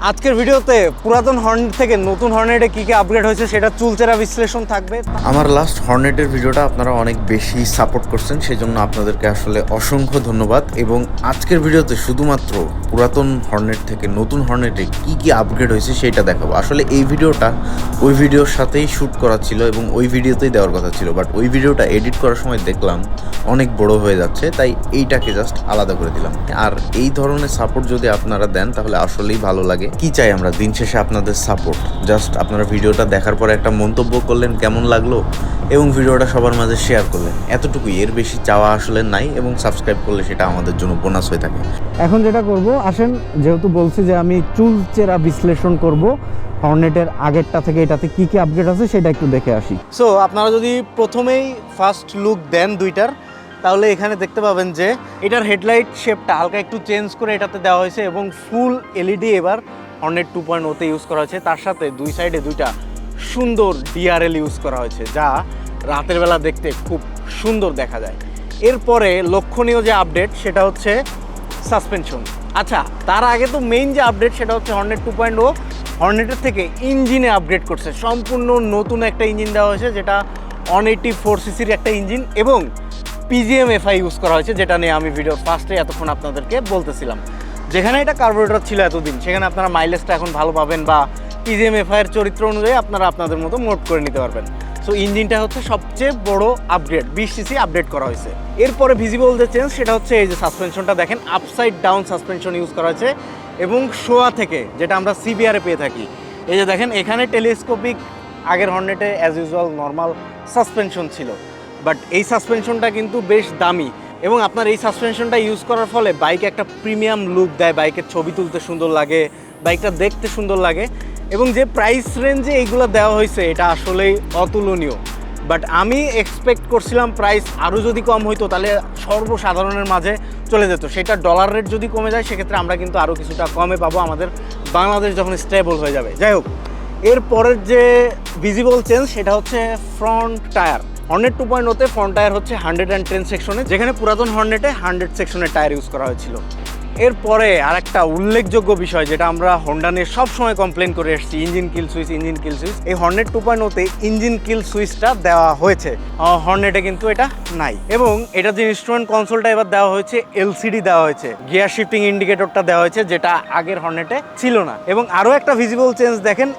আজকের ভিডিওতে পুরাতন হর্নেট থেকে নতুন হর্নেটে কী কী আপগ্রেড হয়েছে সেটা চুলচেরা বিশ্লেষণ থাকবে। আমার লাস্ট হর্নেটের ভিডিওটা আপনারা অনেক বেশি সাপোর্ট করছেন, সেই জন্য আপনাদেরকে আসলে অসংখ্য ধন্যবাদ। এবং আজকের ভিডিওতে শুধুমাত্র পুরাতন হর্নেট থেকে নতুন হর্নেটে কী কী আপগ্রেড হয়েছে সেটা দেখাবো। আসলে এই ভিডিওটা ওই ভিডিওর সাথেই শ্যুট করা ছিল এবং ওই ভিডিওতেই দেওয়ার কথা ছিল, বাট ওই ভিডিওটা এডিট করার সময় দেখলাম অনেক বড় হয়ে যাচ্ছে, তাই এইটাকে জাস্ট আলাদা করে দিলাম। আর এই ধরনের সাপোর্ট যদি আপনারা দেন তাহলে আসলেই ভালো লাগে। কি চাই আমরা, দিন শেষে আপনাদের সাপোর্ট। জাস্ট আপনারা ভিডিওটা দেখার পরে একটা মন্তব্য করলেন কেমন লাগলো এবং ভিডিওটা সবার মাঝে শেয়ার করলেন, এতটুকুই। এর বেশি চাওয়া আসলে নাই, এবং সাবস্ক্রাইব করলে সেটা আমাদের জন্য বোনাস হয়ে থাকে। এখন যেটা করব, আসেন, যেহেতু বলছি যে আমি চুলচেরা বিশ্লেষণ করব হর্নেটের আগেরটা থেকে এটাতে কী কী আপগ্রেড আছে সেটা একটু দেখে আসি। সো আপনারা যদি প্রথমেই ফার্স্ট লুক দেন দুইটার, তাহলে এখানে দেখতে পাবেন যে এটার হেডলাইট শেপটা হালকা একটু চেঞ্জ করে এটাতে দেওয়া হয়েছে এবং ফুল এলইডি এবার হর্নেট 2.0-তে ইউজ করা হয়েছে। তার সাথে দুই সাইডে দুইটা সুন্দর ডিআরএল ইউজ করা হয়েছে, যা রাতের বেলা দেখতে খুব সুন্দর দেখা যায়। এরপরে লক্ষণীয় যে আপডেট সেটা হচ্ছে সাসপেনশন। আচ্ছা, তার আগে তো মেইন যে আপডেট সেটা হচ্ছে হর্নেট 2.0 হর্নেটের থেকে ইঞ্জিনে আপগ্রেড করছে। সম্পূর্ণ নতুন একটা ইঞ্জিন দেওয়া হয়েছে, যেটা 184 সিসির একটা ইঞ্জিন, এবং PGM-FI ইউজ করা হয়েছে, যেটা নিয়ে আমি ভিডিওর ফার্স্টে এতক্ষণ আপনাদেরকে বলতেছিলাম। যেখানে এটা কার্বোরেটর ছিল এতদিন, সেখানে আপনারা মাইলেজটা এখন ভালো পাবেন, বা PGM-FI এর চরিত্র অনুযায়ী আপনারা আপনাদের মতো মোড করে নিতে পারবেন। সো ইঞ্জিনটা হচ্ছে সবচেয়ে বড় আপগ্রেড, 20 সিসি আপডেট করা হয়েছে। এরপরে ভিজিবল যে চেঞ্জ সেটা হচ্ছে এই যে সাসপেনশনটা দেখেন, আপসাইড ডাউন সাসপেনশন ইউজ করা হয়েছে, এবং শোয়া থেকে, যেটা আমরা CBR-এ পেয়ে থাকি। এই যে দেখেন এখানে টেলিস্কোপিক, আগের হর্নেটে অ্যাজ ইউজুয়াল নর্মাল সাসপেনশন ছিল, বাট এই সাসপেনশনটা কিন্তু বেশ দামি, এবং আপনার এই সাসপেনশনটা ইউজ করার ফলে বাইকে একটা প্রিমিয়াম লুক দেয়, বাইকের ছবি তুলতে সুন্দর লাগে, বাইকটা দেখতে সুন্দর লাগে। এবং যে প্রাইস রেঞ্জে এইগুলো দেওয়া হয়েছে এটা আসলেই অতুলনীয়। বাট আমি এক্সপেক্ট করছিলাম প্রাইস আরও যদি কম হইতো তাহলে সর্বসাধারণের মাঝে চলে যেত। সেটা ডলার রেট যদি কমে যায় সেক্ষেত্রে আমরা কিন্তু আরও কিছুটা কমে পাবো আমাদের বাংলাদেশ যখন স্টেবল হয়ে যাবে। যাই হোক, এরপরের যে ভিজিবল চেঞ্জ সেটা হচ্ছে ফ্রন্ট টায়ার। হর্নেট 2.0-তে ফ্রন্ট টায়ার হচ্ছে 110 সেকশনে, যেখানে পুরাতন হর্নেটে 100 সেকশনের টায়ার ইউজ করা হয়েছিল। এরপরে আর একটা উল্লেখযোগ্য বিষয়, যেটা আমরা হোন্ডা নিয়ে সবসময় কমপ্লেন করে এসেছি, ইঞ্জিন কিল সুইচ, ইঞ্জিন কিল সুইচ। এই হর্নেট 2.0-তে ইঞ্জিন কিল সুইচটা দেওয়া হয়েছে, হর্নেটে কিন্তু এটা নাই। এবং এটা যে ইনস্ট্রুমেন্ট কনসোলটা এবার দেওয়া হয়েছে, LCD দেওয়া হয়েছে, গিয়ার শিফটিং ইন্ডিকেটরটা দেওয়া হয়েছে, যেটা আগের হর্নেটে ছিল না। এবং আরও একটা ভিজিবল চেঞ্জ দেখেন,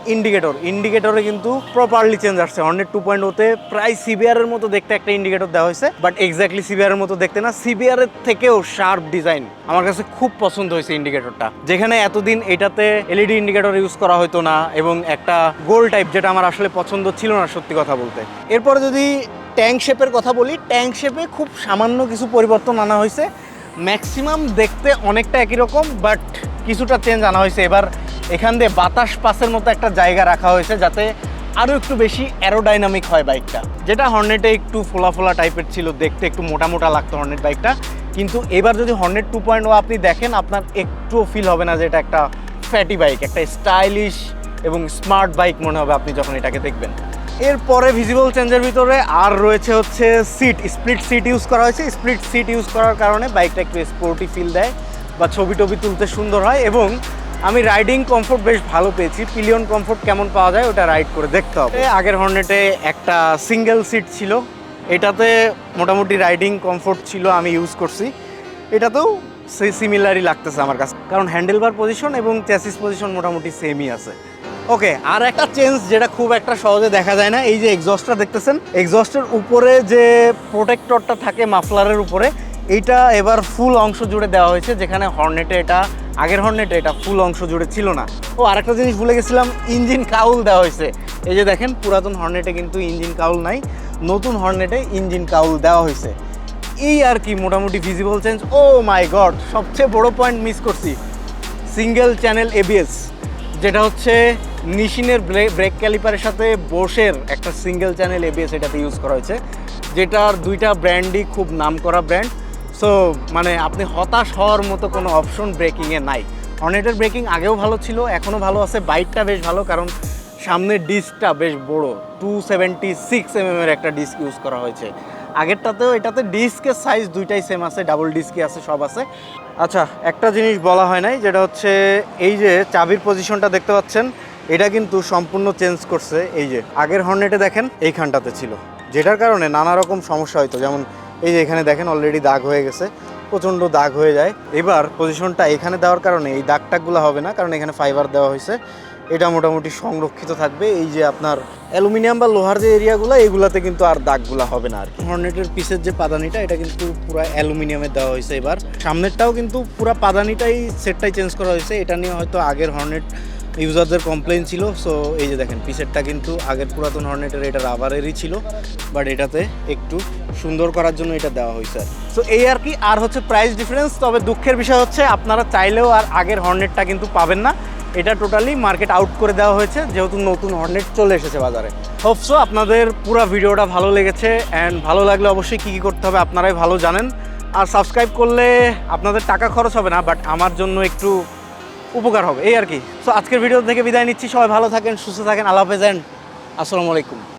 ইন্ডিকেটরে কিন্তু প্রপারলি চেঞ্জ আসছে। হর্নেট 2.0-তে প্রায় CBR-এর মতো দেখতে একটা ইন্ডিকেটর দেওয়া হয়েছে, বাট এক্স্যাক্টলি CBR-এর মতো দেখতে না, CBR-এর থেকেও শার্প ডিজাইন। আমার কাছে খুব পছন্দ হয়েছে ইন্ডিকেটরটা, যেখানে এতদিন এটাতে LED ইন্ডিকেটর ইউজ করা হতো না, এবং একটা গোল টাইপ, যেটা আমার আসলে পছন্দ ছিল না সত্যি কথা বলতে। এরপরে যদি ট্যাঙ্ক শেপের কথা বলি, ট্যাঙ্ক শেপে খুব সামান্য কিছু পরিবর্তন আনা হয়েছে। ম্যাক্সিমাম দেখতে অনেকটা একই রকম, বাট কিছুটা চেঞ্জ আনা হয়েছে। এবার এখান দিয়ে বাতাস পাসের মতো একটা জায়গা রাখা হয়েছে, যাতে আরও একটু বেশি অ্যারোডাইনামিক হয় বাইকটা, যেটা হর্নেটে একটু ফোলা ফোলা টাইপের ছিল, দেখতে একটু মোটা মোটা লাগতো হর্নেট বাইকটা। কিন্তু এবার যদি হর্নেট 2.0 আপনি দেখেন, আপনার একটুও ফিল হবে না যে এটা একটা ফ্যাটি বাইক, একটা স্টাইলিশ এবং স্মার্ট বাইক মনে হবে আপনি যখন এটাকে দেখবেন। এরপরে ভিজিবল চেঞ্জের ভিতরে আর রয়েছে হচ্ছে সিট, স্প্লিট সিট ইউজ করা হয়েছে। স্প্লিট সিট ইউজ করার কারণে বাইকটা একটু স্পোর্টি ফিল দেয়, বা ছবি টবি তুলতে সুন্দর হয়। এবং আমি রাইডিং কমফোর্ট বেশ ভালো পেয়েছি। পিলিয়ন কমফোর্ট কেমন পাওয়া যায় ওটা রাইড করে দেখতে হবে। আগের হর্নেটে একটা সিঙ্গেল সিট ছিল, এটাতে মোটামুটি রাইডিং কমফোর্ট ছিল, আমি ইউজ করছি। এটাতেও সেই সিমিলারই লাগতেছে আমার কাছে, কারণ হ্যান্ডেলবার পজিশন এবং চ্যাসিস পজিশন মোটামুটি সেমই আছে। ওকে, আর একটা চেঞ্জ যেটা খুব একটা সহজে দেখা যায় না, এই যে এক্সস্টটা দেখতেছেন, এক্সস্টের উপরে যে প্রোটেক্টরটা থাকে মাফলারের উপরে, এইটা এবার ফুল অংশ জুড়ে দেওয়া হয়েছে, যেখানে হর্নেটে এটা, আগের হর্নেটে এটা ফুল অংশ জুড়ে ছিল না। ও আরেকটা জিনিস ভুলে গেছিলাম, ইঞ্জিন কাউল দেওয়া হয়েছে। এই যে দেখেন, পুরাতন হর্নেটে কিন্তু ইঞ্জিন কাউল নাই, নতুন হর্নেটে ইঞ্জিন কাউল দেওয়া হয়েছে। এই আর কি মোটামুটি ভিজিবল চেঞ্জ। ও মাই গড, সবচেয়ে বড় পয়েন্ট মিস করছি, সিঙ্গেল চ্যানেল ABS, যেটা হচ্ছে নিশিনের ব্রেক ক্যালিপারের সাথে বোশের একটা সিঙ্গেল চ্যানেল ABS এটাতে ইউজ করা হয়েছে, যেটার দুইটা ব্র্যান্ডই খুব নামকরা ব্র্যান্ড। সো মানে আপনি হতাশ হওয়ার মতো কোনো অপশন ব্রেকিংয়ে নাই। হর্নেটের ব্রেকিং আগেও ভালো ছিল, এখনও ভালো আছে। বাইকটা বেশ ভালো, কারণ সামনের ডিস্কটা বেশ বড়, 276 mm একটা ডিস্ক ইউজ করা হয়েছে। আগেরটাতেও এটাতে ডিস্কের সাইজ দুইটাই সেম আছে, ডাবল ডিস্কই আছে, সব আছে। আচ্ছা, একটা জিনিস বলা হয় নাই, যেটা হচ্ছে এই যে চাবির পজিশনটা দেখতে পাচ্ছেন, এটা কিন্তু সম্পূর্ণ চেঞ্জ করছে। এই যে আগের হর্নেটে দেখেন এইখানটাতে ছিল, যেটার কারণে নানা রকম সমস্যা হতো, যেমন এই যে এখানে দেখেন অলরেডি দাগ হয়ে গেছে, প্রচণ্ড দাগ হয়ে যায়। এবার পজিশনটা এখানে দেওয়ার কারণে এই দাগ টাগগুলো হবে না, কারণ এখানে ফাইবার দেওয়া হয়েছে, এটা মোটামুটি সংরক্ষিত থাকবে। এই যে আপনার অ্যালুমিনিয়াম বা লোহার যে এরিয়াগুলো, এগুলাতে কিন্তু আর দাগগুলো হবে না আর কি। হর্নেটের পিসের যে পাদানিটা, এটা কিন্তু পুরো অ্যালুমিনিয়ামের দেওয়া হয়েছে। এবার সামনেরটাও কিন্তু পুরো পাদানিটাই সেটটাই চেঞ্জ করা হয়েছে। এটা নিয়ে হয়তো আগের হর্নেট ইউজারদের কমপ্লেন ছিল। সো এই যে দেখেন পিসেরটা কিন্তু আগের পুরাতন হর্নেটের এটা রাবারেরই ছিল, বাট এটাতে একটু সুন্দর করার জন্য এটা দেওয়া হয়েছে। সো এই আর কি, আর হচ্ছে প্রাইস ডিফারেন্স। তবে দুঃখের বিষয় হচ্ছে আপনারা চাইলেও আর আগের হর্নেটটা কিন্তু পাবেন না, এটা টোটালি মার্কেট আউট করে দেওয়া হয়েছে, যেহেতু নতুন হর্নেট চলে এসেছে বাজারে। হোপসো আপনাদের পুরো ভিডিওটা ভালো লেগেছে, অ্যান্ড ভালো লাগলে অবশ্যই কী কী করতে হবে আপনারাই ভালো জানেন। আর সাবস্ক্রাইব করলে আপনাদের টাকা খরচ হবে না, বাট আমার জন্য একটু উপকার হবে, এই আর কি। সো আজকের ভিডিও থেকে বিদায় নিচ্ছি, সবাই ভালো থাকেন, সুস্থ থাকেন, আল্লাহ হাফেজ, অ্যান্ড আসসালামু আলাইকুম।